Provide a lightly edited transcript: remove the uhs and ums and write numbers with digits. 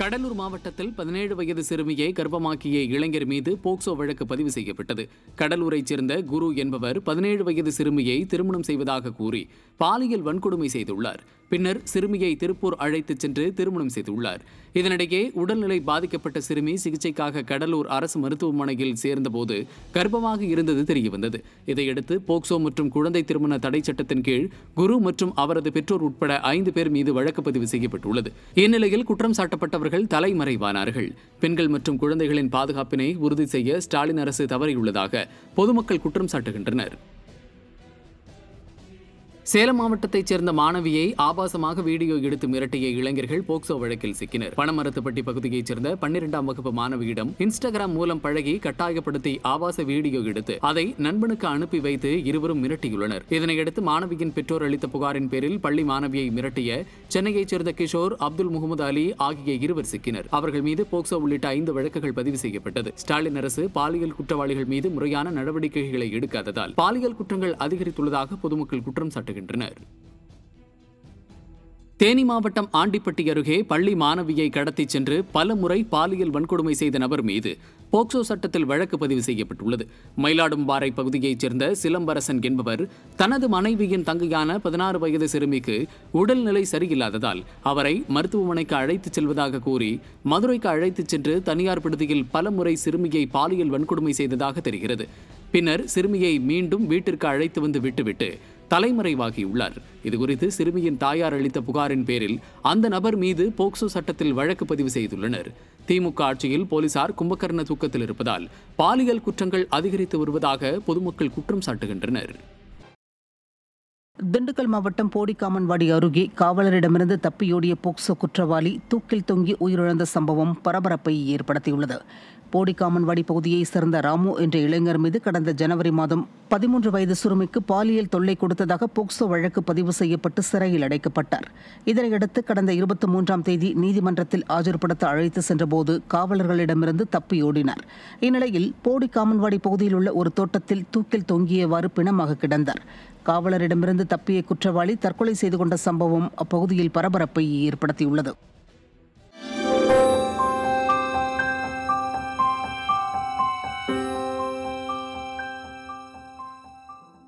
கடலூர் மாவட்டத்தில் 17 வயது சிறுமியை கர்ப்பமாக்கிய இளைஞர் மீது போக்சோ வழக்கு பதிவு செய்யப்பட்டது. கடலூரைச் சேர்ந்த குரு என்பவர் 17 வயது சிறுமியை திருமணம் செய்வதாக கூறி பாலியல் வன்கொடுமை செய்துள்ளார். பின்னர் சிறுமியை திருப்பூர் அழைத்துச் சென்று திருமணம் செய்துள்ளார். இதனிடையே உடல்நிலை பாதிக்கப்பட்ட சிறுமி சிகிச்சைக்காக கடலூர் அரசு மருத்துவமனையில் சேர்ந்தபோது கர்ப்பமாக இருந்தது தெரியவந்தது. இதையடுத்து போக்சோ மற்றும் குழந்தை திருமண தடை சட்டத்தின் கீழ் குரு மற்றும் அவரது பெற்றோர் உட்பட 5 பேர் மீது வழக்கு பதிவு செய்யப்பட்டுள்ளது. இந்நிலையில் குற்றம் சாட்டப்பட்டவர்கள் தலைமறைவானார்கள். பெண்கள் மற்றும் குழந்தைகளின் பாதுகாப்பினை உறுதி செய்ய ஸ்டாலின் அரசு தவறியுள்ளதாக பொதுமக்கள் குற்றம் சாட்டுகின்றனர். சேலம் மாவட்டத்தைச் சேர்ந்த மாணவியை ஆபாசமாக வீடியோ எடுத்து மிரட்டிய இளைஞர்கள் போக்சோ வழக்கில் சிக்கினர். பனமரத்துப்பட்டி பகுதியைச் சேர்ந்த 12ஆம் வகுப்பு மாணவியிடம் இன்ஸ்டாகிராம் மூலம் பழகி கட்டாயப்படுத்தி ஆபாச வீடியோ எடுத்து அதை நண்பனுக்கு அனுப்பி வைத்து இருவரும் மிரட்டியுள்ளனர். இதனையடுத்து மாணவியின் பெற்றோர் அளித்த புகாரின் பேரில் பள்ளி மாணவியை மிரட்டிய சென்னையைச் சேர்ந்த கிஷோர், அப்துல் முகமது அலி ஆகிய இருவர் சிக்கினர். அவர்கள் மீது போக்சோ உள்ளிட்ட 5 வழக்குகள் பதிவு செய்யப்பட்டது. ஸ்டாலின் அரசு பாலியல் குற்றவாளிகள் மீது முறையான நடவடிக்கைகளை எடுக்காததால் பாலியல் குற்றங்கள் அதிகரித்துள்ளதாக பொதுமக்கள் குற்றம் சாட்டுகின்றனர். தேனி மாவட்டம் ஆண்டிப்பட்டி அருகே பள்ளி மாணவியை கடத்திச் சென்று பல முறை பாலியல் வன்கொடுமை செய்த நபர் மீது போக்சோ சட்டத்தில் வழக்கு பதிவு செய்யப்பட்டுள்ளது. மயிலாடும்பாறை பகுதியைச் சேர்ந்த சிலம்பரசன் என்பவர் தனது மனைவியின் தங்கையான 16 வயது சிறுமிக்கு உடல்நிலை சரியில்லாததால் அவரை மருத்துவமனைக்கு அழைத்துச் செல்வதாக கூறி மதுரைக்கு அழைத்துச் சென்று தனியார் விடுதியில் பல முறை சிறுமியை பாலியல் வன்கொடுமை செய்ததாக தெரிகிறது. பின்னர் சிறுமியை மீண்டும் வீட்டிற்கு அழைத்து வந்து விட்டுவிட்டு தலைமறைவாகியுள்ளார். இதுகுறித்து சிறுமியின் தாயார் அளித்த புகாரின் பேரில் அந்த நபர் மீது போக்சோ சட்டத்தில் வழக்கு பதிவு செய்துள்ளனர். திமுக ஆட்சியில் போலீசார் கும்பகர்ண தூக்கத்தில் இருப்பதால் பாலியல் குற்றங்கள் அதிகரித்து வருவதாக பொதுமக்கள் குற்றம் சாட்டுகின்றனர். திண்டுக்கல் மாவட்டம் போடிக்காமன்வாடி அருகே காவலரிடமிருந்து தப்பியோடிய போக்சோ குற்றவாளி தூக்கில் தொங்கி உயிரிழந்த சம்பவம் பரபரப்பை ஏற்படுத்தியுள்ளது. போடிக்காமன்வாடி பகுதியைச் சேர்ந்த ராமு என்ற இளைஞர் மீது கடந்த ஜனவரி மாதம் 13 வயது சிறுமிக்கு பாலியல் தொல்லை கொடுத்ததாக போக்சோ வழக்கு பதிவு செய்யப்பட்டு சிறையில் அடைக்கப்பட்டார். இதனையடுத்து கடந்த 23ஆம் தேதி நீதிமன்றத்தில் ஆஜர்படுத்த அழைத்து சென்றபோது காவலர்களிடமிருந்து தப்பியோடினார். இந்நிலையில் போடிக்காமன்வாடி பகுதியில் உள்ள ஒரு தோட்டத்தில் தூக்கில் தொங்கியவாறு பிணமாக கிடந்தார். காவலரிடமிருந்து தப்பிய குற்றவாளி தற்கொலை செய்து கொண்ட சம்பவம் அப்பகுதியில் பரபரப்பை ஏற்படுத்தியுள்ளது.